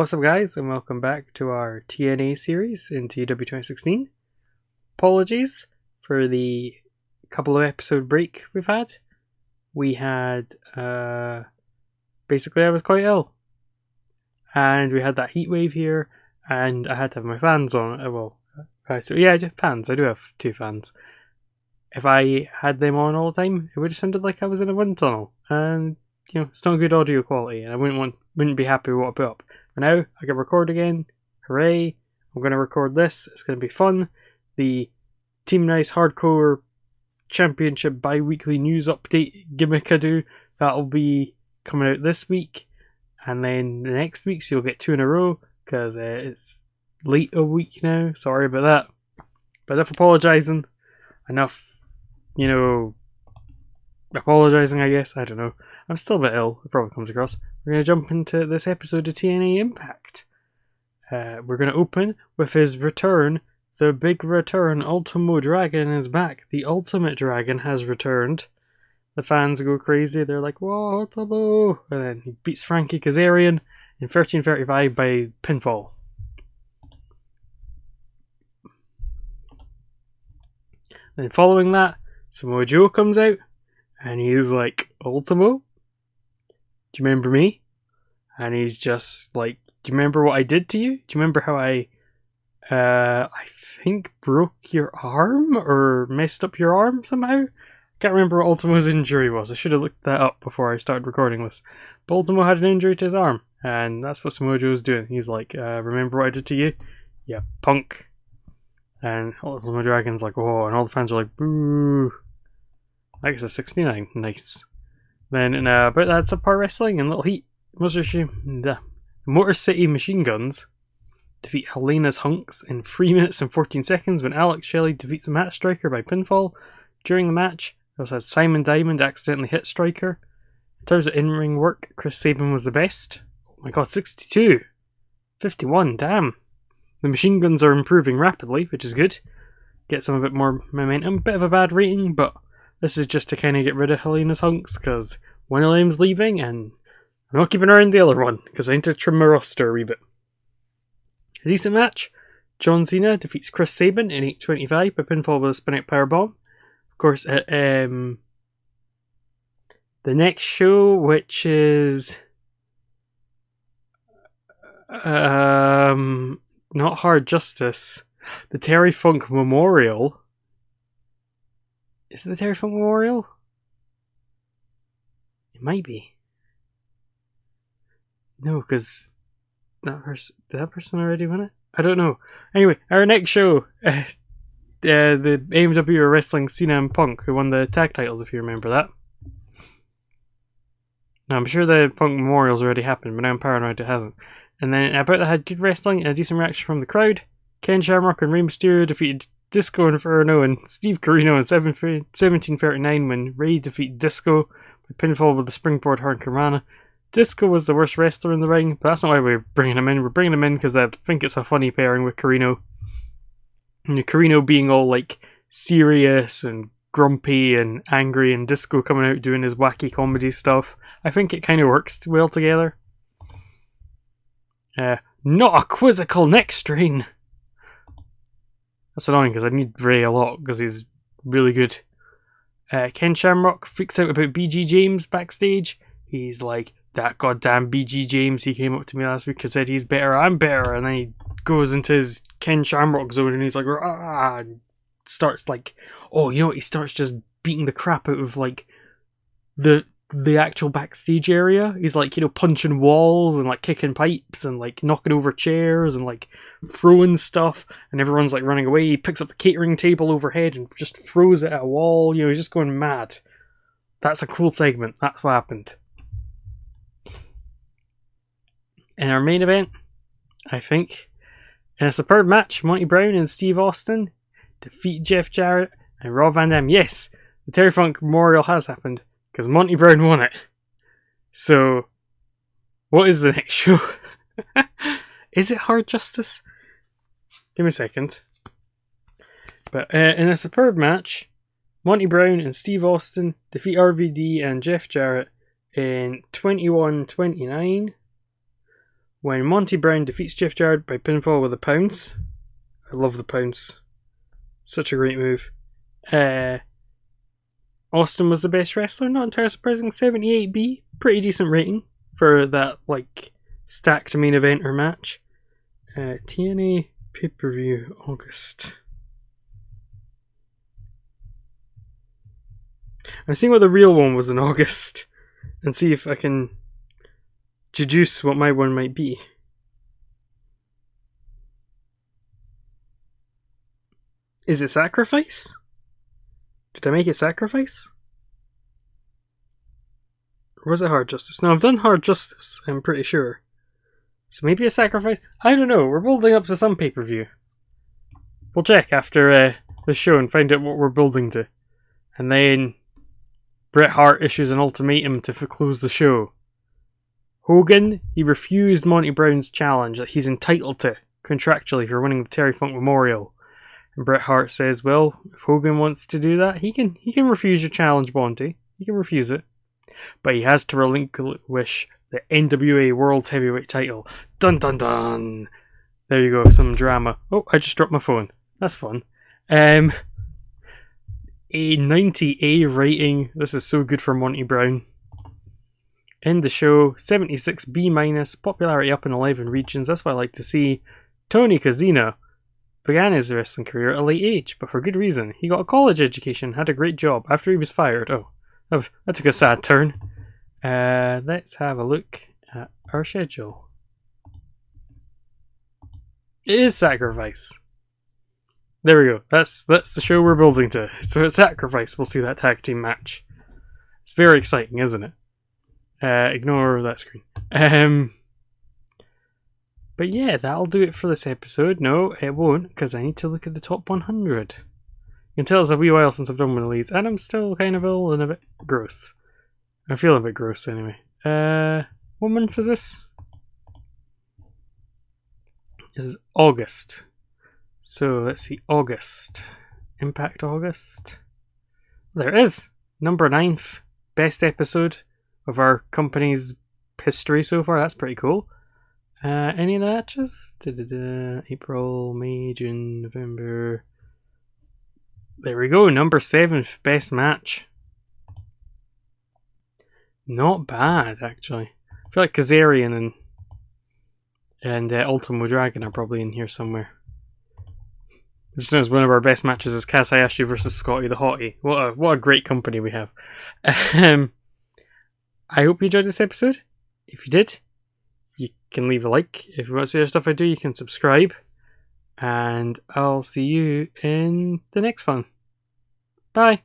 What's up guys, and welcome back to our TNA series in TEW 2016. Apologies for the couple of episode break we've had. We had, basically I was quite ill. And we had that heat wave here, and I had to have my fans on. Fans. I do have two fans. If I had them on all the time, it would have sounded like I was in a wind tunnel. And, it's not good audio quality, and I wouldn't be happy with what I put up. For now, I can record again. Hooray! I'm going to record this. It's going to be fun. The Team Nice Hardcore Championship bi-weekly news update gimmick I do, that'll be coming out this week. And then the next week, so you'll get two in a row, because it's late a week now. Sorry about that. But enough apologising. Enough, apologising, I guess. I don't know. I'm still a bit ill. It probably comes across. We're going to jump into this episode of TNA Impact. We're going to open with his return. The big return. Ultimo Dragon is back. The Ultimate Dragon has returned. The fans go crazy. They're like, whoa, Ultimo! And then he beats Frankie Kazarian in 13:35 by pinfall. Then following that, Samoa Joe comes out. And he's like, Ultimo? Do you remember me? And he's just like, do you remember what I did to you? Do you remember how I think broke your arm? Or messed up your arm somehow? Can't remember what Ultimo's injury was. I should have looked that up before I started recording this. But Ultimo had an injury to his arm. And that's what Samoa Joe's doing. He's like, remember what I did to you? Yeah, punk. And Ultimo Dragon's like, whoa. And all the fans are like, boo. I guess it's 69. Nice. Then in about that subpar wrestling and Little Heat, the Motor City Machine Guns defeat Helena's Hunks in 3 minutes and 14 seconds when Alex Shelley defeats a Matt Striker by pinfall. During the match, we also had Simon Diamond accidentally hit Striker. In terms of in-ring work, Chris Sabin was the best. Oh my god, 62! 51, damn! The Machine Guns are improving rapidly, which is good. Get some a bit more momentum. Bit of a bad rating, but this is just to kind of get rid of Helena's Hunks, because one of them's leaving, and I'm not keeping her in the other one, because I need to trim my roster a wee bit. A decent match. John Cena defeats Chris Sabin in 8:25 by pinfall with a spin-out powerbomb. Of course, the next show, which is not Hard Justice, the Terry Funk Memorial. Is it the Terry Funk Memorial? It might be. No, because did that person already win it? I don't know. Anyway, our next show, the AMW Wrestling Cena and Punk, who won the tag titles, if you remember that. Now, I'm sure the Funk Memorial's already happened, but now I'm paranoid it hasn't. And then about that had good wrestling and a decent reaction from the crowd. Ken Shamrock and Rey Mysterio defeated Disco Inferno and Steve Corino in 17:39 when Rey defeated Disco by pinfall with the springboard Hurricanrana. Disco was the worst wrestler in the ring, but that's not why we're bringing him in. We're bringing him in because I think it's a funny pairing with Corino. And Corino being all like serious and grumpy and angry, and Disco coming out doing his wacky comedy stuff. I think it kind of works well together. Not a quizzical neck strain. That's annoying because I need Ray a lot because he's really good. Ken Shamrock freaks out about BG James backstage. He's like, that goddamn BG James, he came up to me last week and said he's better, I'm better. And then he goes into his Ken Shamrock zone and he's like, ah, and starts like, he starts just beating the crap out of like the actual backstage area. He's like, punching walls and like kicking pipes and like knocking over chairs and like throwing stuff, and everyone's like running away. He picks up the catering table overhead and just throws it at a wall. He's just going mad. That's a cool segment. That's what happened. In our main event, I think, in a superb match, Monty Brown and Steve Austin defeat Jeff Jarrett and Rob Van Dam. Yes, the Terry Funk Memorial has happened, because Monty Brown won it. So, what is the next show? Is it Hard Justice? Give me a second. But in a superb match, Monty Brown and Steve Austin defeat RVD and Jeff Jarrett in 21:29. when Monty Brown defeats Jeff Jarrett by pinfall with a pounce. I love the pounce. Such a great move. Austin was the best wrestler, not entirely surprising. 78B, pretty decent rating for that like stacked main eventer match. TNA pay-per-view August. I'm seeing what the real one was in August and see if I can deduce what my one might be. Is it Sacrifice? Did I make it Sacrifice? Or was it Hard Justice? No, I've done Hard Justice, I'm pretty sure. So maybe a Sacrifice? I don't know, we're building up to some pay-per-view. We'll check after the show and find out what we're building to. And then Bret Hart issues an ultimatum to close the show. Hogan, he refused Monty Brown's challenge that he's entitled to contractually for winning the Terry Funk Memorial. And Bret Hart says, well, if Hogan wants to do that, he can refuse your challenge, Monty. He can refuse it. But he has to relinquish the NWA World's Heavyweight title. Dun dun dun! There you go, some drama. Oh, I just dropped my phone. That's fun. A 90A rating. This is so good for Monty Brown. End the show. 76B-. Popularity up in 11 regions. That's what I like to see. Tony Casino began his wrestling career at a late age, but for good reason. He got a college education, had a great job after he was fired. Oh, that took a sad turn. Let's have a look at our schedule. It is Sacrifice. There we go. That's the show we're building to. So at Sacrifice, we'll see that tag team match. It's very exciting, isn't it? Ignore that screen. But yeah, that'll do it for this episode. No, it won't, because I need to look at the top 100. You can tell it's a wee while since I've done one of these, and I'm still kind of ill and a bit gross. I'm feeling a bit gross anyway. What month is this? This is August. So let's see, August. Impact August. There it is! Number 9th. Best episode of our company's history so far. That's pretty cool. Any of the matches? April, May, June, November. There we go, number 7th. Best match. Not bad, actually. I feel like Kazarian and Ultimo Dragon are probably in here somewhere. I just noticed one of our best matches is Kaz Hayashi versus Scotty the Hottie. What a great company we have. I hope you enjoyed this episode. If you did, you can leave a like. If you want to see other stuff I do, you can subscribe. And I'll see you in the next one. Bye.